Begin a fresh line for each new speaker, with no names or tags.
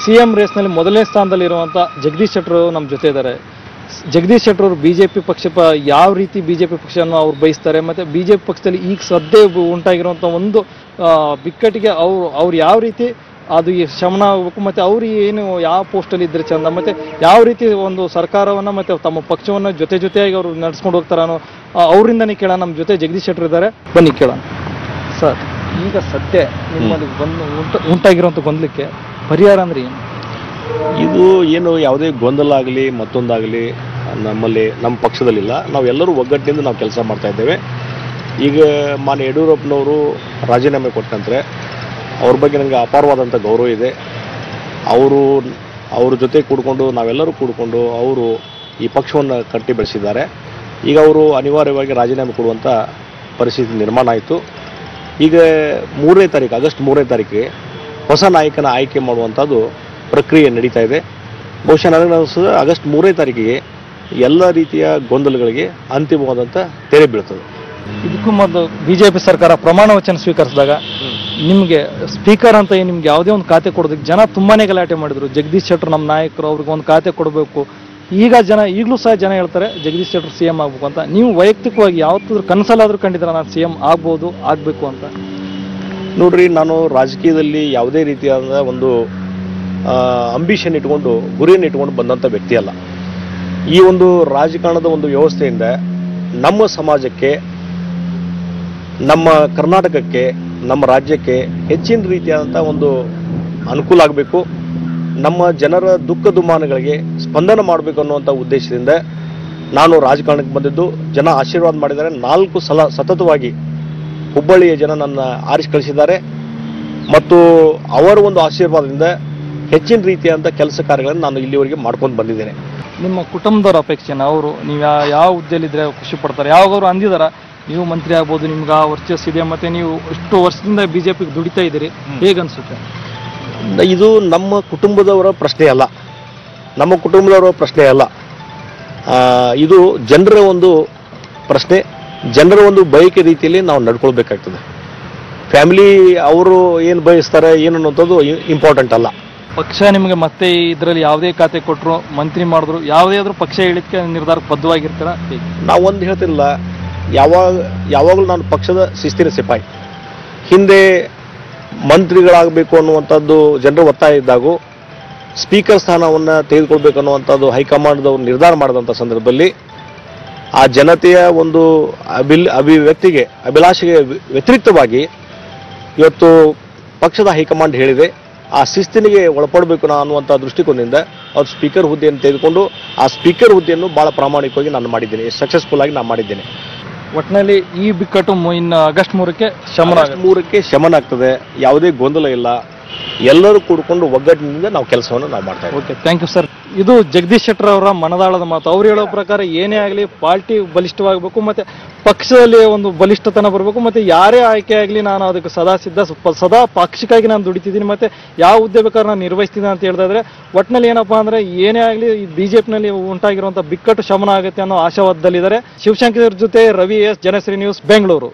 CM ರೇಸ್ನಲ್ಲಿ ಮೊದಲನೇ ಸ್ಥಾನದಲ್ಲಿರುವಂಥ ಜಗದೀಶ್ ಶೆಟ್ಟರ್ ನಮ್ಮ ಜೊತೆ ಇದ್ದಾರೆ. ಜಗದೀಶ್ ಶೆಟ್ಟರ್ ಅವರು ಬಿಜೆಪಿ ಪಕ್ಷ ಯಾವ ರೀತಿ ಬಿಜೆಪಿ ಪಕ್ಷವನ್ನು ಅವ್ರು ಬಯಸ್ತಾರೆ, ಮತ್ತೆ ಬಿಜೆಪಿ ಪಕ್ಷದಲ್ಲಿ ಈಗ ಸದ್ಯ ಉಂಟಾಗಿರುವಂಥ ಒಂದು ಬಿಕ್ಕಟ್ಟಿಗೆ ಅವ್ರು ಯಾವ ರೀತಿ ಅದು ಶಮನ ಆಗಬೇಕು, ಮತ್ತೆ ಅವ್ರು ಏನು ಯಾವ ಪೋಸ್ಟಲ್ಲಿ ಇದ್ರೆ ಚಂದ, ಮತ್ತೆ ಯಾವ ರೀತಿ ಒಂದು ಸರ್ಕಾರವನ್ನು ಮತ್ತೆ ತಮ್ಮ ಪಕ್ಷವನ್ನು ಜೊತೆಯಾಗಿ ಅವರು ನಡೆಸ್ಕೊಂಡು ಹೋಗ್ತಾರ ಅನ್ನೋ ಅವರಿಂದನೇ ಕೇಳೋಣ. ನಮ್ಮ ಜೊತೆ ಜಗದೀಶ್ ಶೆಟ್ಟರ್ ಇದ್ದಾರೆ, ಬನ್ನಿ ಕೇಳೋಣ. ಸರ್, ಈಗ ಸದ್ಯ ನಿಮ್ಮಲ್ಲಿ ಉಂಟಾಗಿರುವಂಥ ಗೊಂದಲಕ್ಕೆ ಪರಿಹಾರ ಅಂದ್ರೆ ಏನು?
ಇದು ಏನು ಯಾವುದೇ ಗೊಂದಲ ಆಗಲಿ ಮತ್ತೊಂದಾಗಲಿ ನಮ್ಮ ಪಕ್ಷದಲ್ಲಿಲ್ಲ. ನಾವೆಲ್ಲರೂ ಒಗ್ಗಟ್ಟಿನಿಂದ ನಾವು ಕೆಲಸ ಮಾಡ್ತಾ ಇದ್ದೇವೆ. ಈಗ ಮಾನ್ಯ ಯಡಿಯೂರಪ್ಪನವರು ರಾಜೀನಾಮೆ ಕೊಟ್ಟಂತೆ ಅವ್ರ ಬಗ್ಗೆ ನನಗೆ ಅಪಾರವಾದಂಥ ಗೌರವ ಇದೆ. ಅವ್ರ ಜೊತೆ ಕೂಡಿಕೊಂಡು ನಾವೆಲ್ಲರೂ ಕೂಡಿಕೊಂಡು ಅವರು ಈ ಪಕ್ಷವನ್ನು ಕಟ್ಟಿ ಬೆಳೆಸಿದ್ದಾರೆ. ಈಗ ಅವರು ಅನಿವಾರ್ಯವಾಗಿ ರಾಜೀನಾಮೆ ಕೊಡುವಂಥ ಪರಿಸ್ಥಿತಿ ನಿರ್ಮಾಣ ಆಯಿತು. ಈಗ ಆಗಸ್ಟ್ 3ನೇ ತಾರೀಕಿಗೆ ಹೊಸ ನಾಯಕನ ಆಯ್ಕೆ ಮಾಡುವಂಥದ್ದು ಪ್ರಕ್ರಿಯೆ ನಡೀತಾ ಇದೆ. ಬಹುಶಃ ನನಗೆ ಅನಿಸ್ತದೆ ಆಗಸ್ಟ್ 3ನೇ ತಾರೀಕಿಗೆ ಎಲ್ಲ ರೀತಿಯ ಗೊಂದಲಗಳಿಗೆ ಅಂತಿಮವಾದಂಥ ತೆರೆ ಬೀಳ್ತದೆ.
ಇದಕ್ಕೂ ಮೊದಲು ಬಿಜೆಪಿ ಸರ್ಕಾರ ಪ್ರಮಾಣ ವಚನ ಸ್ವೀಕರಿಸಿದಾಗ ನಿಮಗೆ ಸ್ಪೀಕರ್ ಅಂತ ನಿಮ್ಗೆ ಯಾವುದೇ ಒಂದು ಖಾತೆ ಕೊಡೋದಕ್ಕೆ ಜನ ತುಂಬಾನೇ ಗಲಾಟೆ ಮಾಡಿದ್ರು. ಜಗದೀಶ್ ಶೆಟ್ಟರ್ ನಮ್ಮ ನಾಯಕರು, ಅವ್ರಿಗೆ ಒಂದು ಖಾತೆ ಕೊಡಬೇಕು. ಈಗಲೂ ಸಹ ಜನ ಹೇಳ್ತಾರೆ ಜಗದೀಶ್ ಶೆಟ್ಟರ್ ಸಿಎಂ ಆಗ್ಬೇಕು ಅಂತ. ನೀವು ವೈಯಕ್ತಿಕವಾಗಿ ಯಾವತ್ತಾದ್ರೂ ಕನಸಲ್ಲಾದ್ರೂ ಕಂಡಿದ್ದೀರಾ ನಾನು ಸಿಎಂ ಆಗಬೇಕು ಅಂತ?
ನೋಡ್ರಿ, ನಾನು ರಾಜಕೀಯದಲ್ಲಿ ಯಾವುದೇ ರೀತಿಯಾದ ಒಂದು ಅಂಬಿಷನ್ ಇಟ್ಕೊಂಡು ಗುರಿಯನ್ನು ಇಟ್ಕೊಂಡು ಬಂದಂಥ ವ್ಯಕ್ತಿ ಅಲ್ಲ. ಈ ಒಂದು ರಾಜಕಾರಣದ ಒಂದು ವ್ಯವಸ್ಥೆಯಿಂದ ನಮ್ಮ ಸಮಾಜಕ್ಕೆ, ನಮ್ಮ ಕರ್ನಾಟಕಕ್ಕೆ, ನಮ್ಮ ರಾಜ್ಯಕ್ಕೆ ಹೆಚ್ಚಿನ ರೀತಿಯಾದಂಥ ಒಂದು ಅನುಕೂಲ ಆಗಬೇಕು, ನಮ್ಮ ಜನರ ದುಃಖ ದುಮ್ಮಾನಗಳಿಗೆ ಸ್ಪಂದನ ಮಾಡಬೇಕು ಅನ್ನುವಂಥ ಉದ್ದೇಶದಿಂದ ನಾನು ರಾಜಕಾರಣಕ್ಕೆ ಬಂದಿದ್ದು. ಜನ ಆಶೀರ್ವಾದ ಮಾಡಿದ್ದಾರೆ. 4 ಸಲ ಸತತವಾಗಿ ಹುಬ್ಬಳ್ಳಿಯ ಜನ ನನ್ನ ಆರಿಸಿ ಕಳಿಸಿದ್ದಾರೆ ಮತ್ತು ಅವರ ಒಂದು ಆಶೀರ್ವಾದದಿಂದ ಹೆಚ್ಚಿನ ರೀತಿಯಾದಂಥ ಕೆಲಸ ಕಾರ್ಯಗಳನ್ನು ನಾನು ಇಲ್ಲಿವರೆಗೆ ಮಾಡ್ಕೊಂಡು ಬಂದಿದ್ದೇನೆ.
ನಿಮ್ಮ ಕುಟುಂಬದವರ ಅಪೇಕ್ಷೆನ ನೀವು ಯಾವ ಹುದ್ದೆಯಲ್ಲಿದ್ದರೆ ಖುಷಿ ಪಡ್ತಾರೆ? ಯಾವಾಗವರು ಅಂದಿದಾರ ನೀವು ಮಂತ್ರಿ ಆಗ್ಬೋದು, ನಿಮ್ಗೆ ಆ ವರ್ಚಸ್ ಇದೆ, ಮತ್ತೆ ನೀವು ಇಷ್ಟು ವರ್ಷದಿಂದ ಬಿಜೆಪಿಗೆ ದುಡಿತಾ ಇದ್ದೀರಿ, ಹೇಗನ್ಸುತ್ತೆ?
ಇದು ನಮ್ಮ ಕುಟುಂಬದವರ ಪ್ರಶ್ನೆ ಅಲ್ಲ. ಇದು ಜನರ ಒಂದು ಪ್ರಶ್ನೆ, ಜನರ ಒಂದು ಬಯಕೆ ರೀತಿಯಲ್ಲಿ ನಾವು ನಡ್ಕೊಳ್ಬೇಕಾಗ್ತದೆ. ಫ್ಯಾಮಿಲಿ ಅವರು ಏನು ಬಯಸ್ತಾರೆ ಏನು ಅನ್ನೋಂಥದ್ದು ಇಂಪಾರ್ಟೆಂಟ್ ಅಲ್ಲ.
ಪಕ್ಷ ನಿಮಗೆ ಮತ್ತೆ ಇದರಲ್ಲಿ ಯಾವುದೇ ಖಾತೆ ಕೊಟ್ಟರು, ಮಂತ್ರಿ ಮಾಡಿದ್ರು, ಯಾವುದೇ ಆದ್ರೂ ಪಕ್ಷ ಹೇಳಿದ್ಕೆ ನಿರ್ಧಾರಕ್ಕೆ ಬದ್ಧವಾಗಿರ್ತೀರ?
ನಾವು ಒಂದು ಹೇಳ್ತಿರಲಿಲ್ಲ, ಯಾವಾಗಲೂ ನಾನು ಪಕ್ಷದ ಶಿಸ್ತಿನ ಸಿಪಾಯಿ. ಹಿಂದೆ ಮಂತ್ರಿಗಳಾಗಬೇಕು ಅನ್ನುವಂಥದ್ದು ಜನರ ಒತ್ತಾಯ ಇದ್ದಾಗೂ ಸ್ಪೀಕರ್ ಸ್ಥಾನವನ್ನು ತೆಗೆದುಕೊಳ್ಬೇಕು ಅನ್ನುವಂಥದ್ದು ಹೈಕಮಾಂಡ್ದವ್ರು ನಿರ್ಧಾರ ಮಾಡಿದಂಥ ಸಂದರ್ಭದಲ್ಲಿ ಆ ಜನತೆಯ ಒಂದು ಅಭಿಲಾಷೆಗೆ ವ್ಯತಿರಿಕ್ತವಾಗಿ ಇವತ್ತು ಪಕ್ಷದ ಹೈಕಮಾಂಡ್ ಹೇಳಿದೆ. ಆ ಶಿಸ್ತಿನಿಗೆ ಒಳಪಡಬೇಕು ಅನ್ನುವಂಥ ದೃಷ್ಟಿಕೋನದಿಂದ ಅವ್ರು ಸ್ಪೀಕರ್ ಹುದ್ದೆಯನ್ನು ತೆಗೆದುಕೊಂಡು ಆ ಸ್ಪೀಕರ್ ಹುದ್ದೆಯನ್ನು ಭಾಳ ಪ್ರಾಮಾಣಿಕವಾಗಿ ನಾನು ಮಾಡಿದ್ದೇನೆ, ಸಕ್ಸಸ್ಫುಲ್ ಆಗಿ ನಾನು ಮಾಡಿದ್ದೇನೆ.
ಒಟ್ಟಿನಲ್ಲಿ ಈ ಬಿಕ್ಕಟ್ಟು ಇನ್ನು ಆಗಸ್ಟ್ 3ಕ್ಕೆ
ಶಮನ ಆಗ್ತದೆ. ಯಾವುದೇ ಗೊಂದಲ ಇಲ್ಲ. ಎಲ್ಲರೂ ಕೂಡಿಕೊಂಡು ಒಗ್ಗಟ್ಟಿನಿಂದ ನಾವು ಕೆಲಸವನ್ನು ಮಾಡ್ತಾ ಇದ್ದೀವಿ.
Okay, thank you sir. ಇದು ಜಗದೀಶ್ ಶೆಟ್ಟರ್ ಅವರ ಮನದಾಳದ ಮಾತು. ಅವ್ರು ಹೇಳೋ ಪ್ರಕಾರ ಏನೇ ಆಗಲಿ ಪಾರ್ಟಿ ಬಲಿಷ್ಠವಾಗಬೇಕು, ಮತ್ತೆ ಪಕ್ಷದಲ್ಲಿ ಒಂದು ಬಲಿಷ್ಠತನ ಬರಬೇಕು, ಮತ್ತೆ ಯಾರೇ ಆಯ್ಕೆ ಆಗಲಿ ನಾನು ಅದಕ್ಕೆ ಸದಾ ಸಿದ್ಧ, ಸದಾ ಪಾಕ್ಷಿಕವಾಗಿ ನಾನು ದುಡಿತಿದ್ದೀನಿ, ಮತ್ತೆ ಯಾವ ಹುದ್ದೆ ಬೇಕಾದ್ರೆ ನಾನು ನಿರ್ವಹಿಸ್ತೀನಿ ಅಂತ ಹೇಳ್ತಾ ಇದ್ರೆ ಒಟ್ಟಿನಲ್ಲಿ ಏನಪ್ಪಾ ಅಂದ್ರೆ ಏನೇ ಆಗಲಿ ಬಿಜೆಪಿನಲ್ಲಿ ಉಂಟಾಗಿರುವಂತಹ ಬಿಕ್ಕಟ್ಟು ಶಮನ ಆಗುತ್ತೆ ಅನ್ನೋ ಆಶಾವಾದದಲ್ಲಿದ್ದಾರೆ. ಶಿವಶಂಕರ್ ಜೊತೆ ರವಿ ಎಸ್, ಜನಶ್ರೀ ನ್ಯೂಸ್, ಬೆಂಗಳೂರು.